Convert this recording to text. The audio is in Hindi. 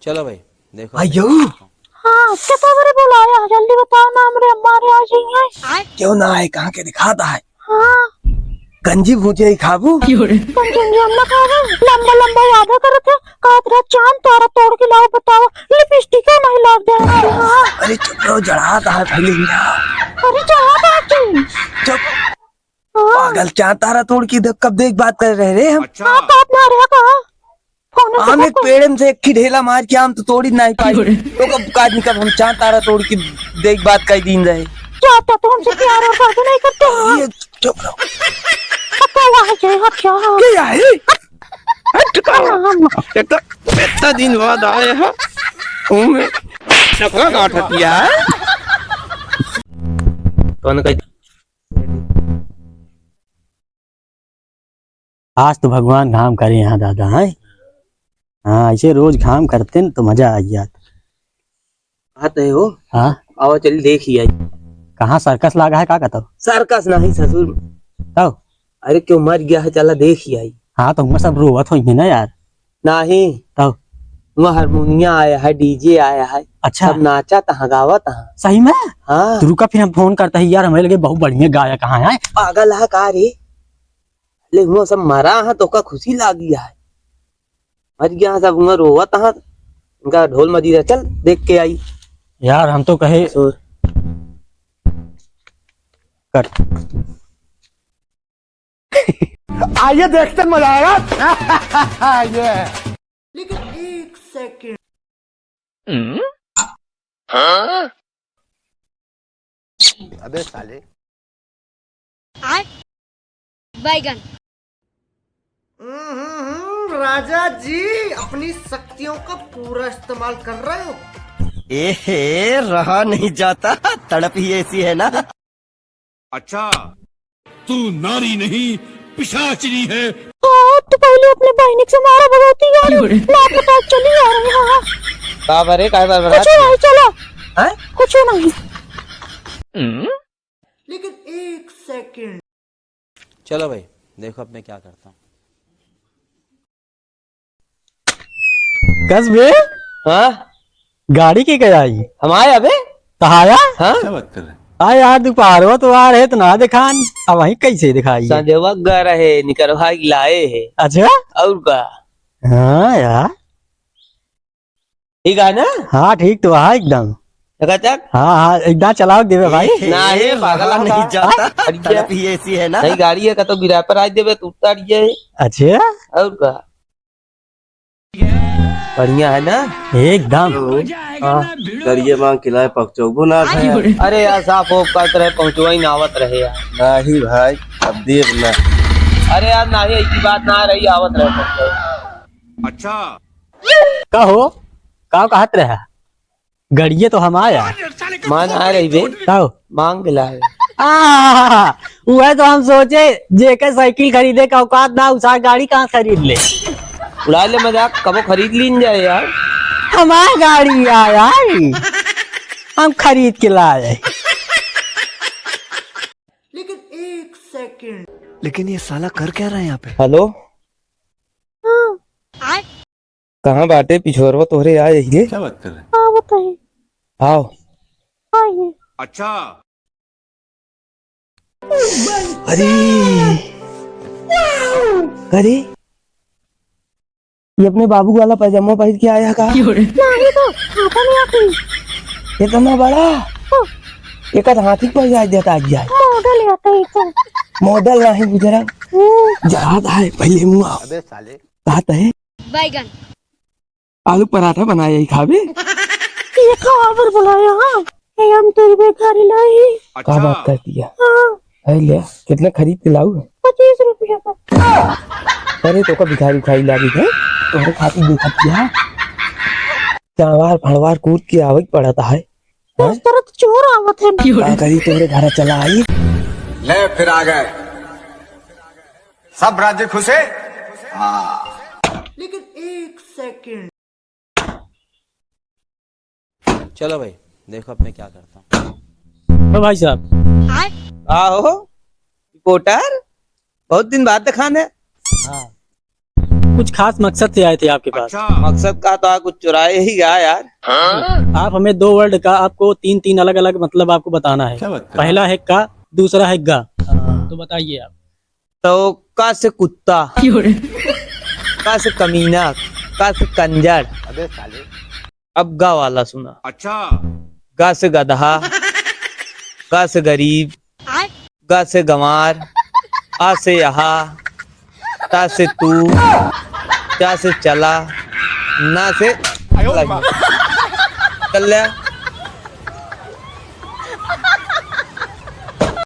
चलो भाई देखो। आयो हाँ क्या बड़े बुलाया, जल्दी बताओ ना, हमारे अम्मा रे आ जाइए। क्यों ना है, कहाँ के दिखाता है। हाँ गंजी भूजे ही खाबू। हम ना खा रहे, लंबा लंबा वादा करे थे, कात रात चांद तारा तोड़ के लाओ, बताओ लिपस्टिक नहीं लाग दे। हाँ अरे चुप रहो, जड़ाता है पहले ही। अरे चला बाकी। चुप हाँ पागल, चांद तारा तोड़ की कब देख बात कर रहे रे हम। हाँ काट ना रहा कहा फोन से आम एक पेड़ से एक की ढेला मार के आम तो तोड़ी नहीं पाई, तो कब काज निकल हम चांद तारा तोड़ की देख बात कई दिन रहे। चाहता तो हमसे प्यार और बात नहीं करते। हाँ ये चुप रहो। पक्का वहाँ जाए। हाँ क्या क्या है हम इतना दिन बाद आए हैं उनमें नखरा गांठ किया है। कौन कही आज तो भगवान घाम करे यहाँ दादा है। हाँ ऐसे रोज घाम करते न तो मजा आ जाता। आते हो। हाँ आओ चल देखिए। कहाँ सर्कस लगा है, का कहता सर्कस नहीं ससुर, तो अरे क्यों मर गया है, चला देखिए आई। हाँ तो हम सब रोवत होंगे ना यार। नहीं तो वहाँ हारमोनिया आया है, डीजे आया है, अच्छा सब नाचा तहाँ गावा तहाँ। सही में हाँ तो रुका, फिर हम फोन करते हैं यार, हमें लगे बहुत बढ़िया गायक कहाँ है। पागल है का रे, ले वो सब मरा है तो का खुशी लागी है, मर गया है सब वहाँ रोवा तहाँ, उनका ढोल मजीरा। चल देख के आई। यार हम तो कहे ससुर कर आइए देखते मजा आएगा। ये लेकिन एक सेकंड। अबे साले बैगन। राजा जी अपनी शक्तियों का पूरा इस्तेमाल कर रहे हो। ए रहा नहीं जाता, तड़प ही ऐसी है ना। अच्छा तू नारी नहीं पिशाचनी है। हाँ तो पहले अपने बहनी से मारा भगवती यार, ना पता चली आ रही। हाँ का बारे का बार कुछ नहीं, चलो हैं? कुछ नहीं। लेकिन एक सेकंड। चलो भाई देखो अब मैं क्या करता हूँ। कसबे हाँ गाड़ी की गया आई हम आए अबे। कहाया। हाँ हाँ यार दोपहर हो तो आ रहे तो ना दिखान, अब वही कैसे दिखाई। संजवा गा रहे निकरवा लाए है। अच्छा और का हाँ यार ठीक है ना। हाँ ठीक तो है एकदम। चकाचक। हाँ हाँ एकदम चलाओ देवे भाई। नहीं पागल नहीं जाता, तड़प ही ऐसी है ना। नहीं गाड़ी है का तो गिरा पर आज देवे तू उतार है। अच्छा और का बढ़िया है ना एकदम। करिए मांग खिलाए पकचौबो ना भाई। अरे यार साफ हो का तरह पहुंचवा ही नावत रहे यार। नहीं भाई अब देव ना। अरे यार नहीं ऐसी बात ना रही, आवत रहे पहुंचवा। अच्छा कहो का कहत रहा, गड़िए तो हम आया मान आ रही बे, कहो मांग लाए। वह तो हम सोचे जेके साइकिल खरीदे का औकात ना, उसा गाड़ी कहाँ खरीद ले। उड़ा ले मजाक, कबो खरीद लीन जाए यार। हमारी गाड़ी आया हम खरीद के लाए। लेकिन एक सेकंड। लेकिन ये साला कर क्या रहा है यहाँ पे। हेलो कहाँ बाटे पिछोरवा तोहरे आ जाइए। क्या बात कर रहे हैं। हाँ बताइए। आओ आइए। अच्छा अरे अरे ये अपने बाबू वाला पैजामा पहन के आया का। नहीं तो आता नहीं आती। इतना बड़ा एक हाथी पर आज देता आज जाए। मॉडल आता है तो। मॉडल नहीं गुजरा जहाज है पहले मुँह। अबे साले कहता है बैगन। आलू पराठा बनाया ही खावे। ये खबर बुलाया। हाँ ये हम तेरी बेकारी लाई। क्या बात कर दिया। हाँ है ले कितना खरीद के लाऊ। 25 रुपया का। अरे तो का भिखारी उखारी लागी है तोहरे खातिर देखा किया। चावार फड़वार कूद के आवक पड़ता है। इस तरह तो चोर आवत है। क्या करी तोहरे घर चला आई। ले फिर आ गए सब राज्य खुशे। लेकिन एक सेकंड। चलो भाई देखो अब मैं क्या करता हूँ। तो भाई साहब आहो रिपोर्टर बहुत दिन बाद दिखाने। कुछ खास मकसद से आए थे आपके पास। अच्छा मकसद का तो आप कुछ चुराए ही गया यार। आप हमें 2 वर्ड का आपको 3 अलग अलग मतलब आपको बताना है। पहला है का, दूसरा है गा। तो बताइए आप। तो का से कुत्ता, का से कमीना, का से कंजर। अबे साले, अब गा वाला सुना। अच्छा गा से गधा, गा से गरीब, गा से गंवार, आ से यहाँ, ता से तू, चा से चला, ना से चल लिया।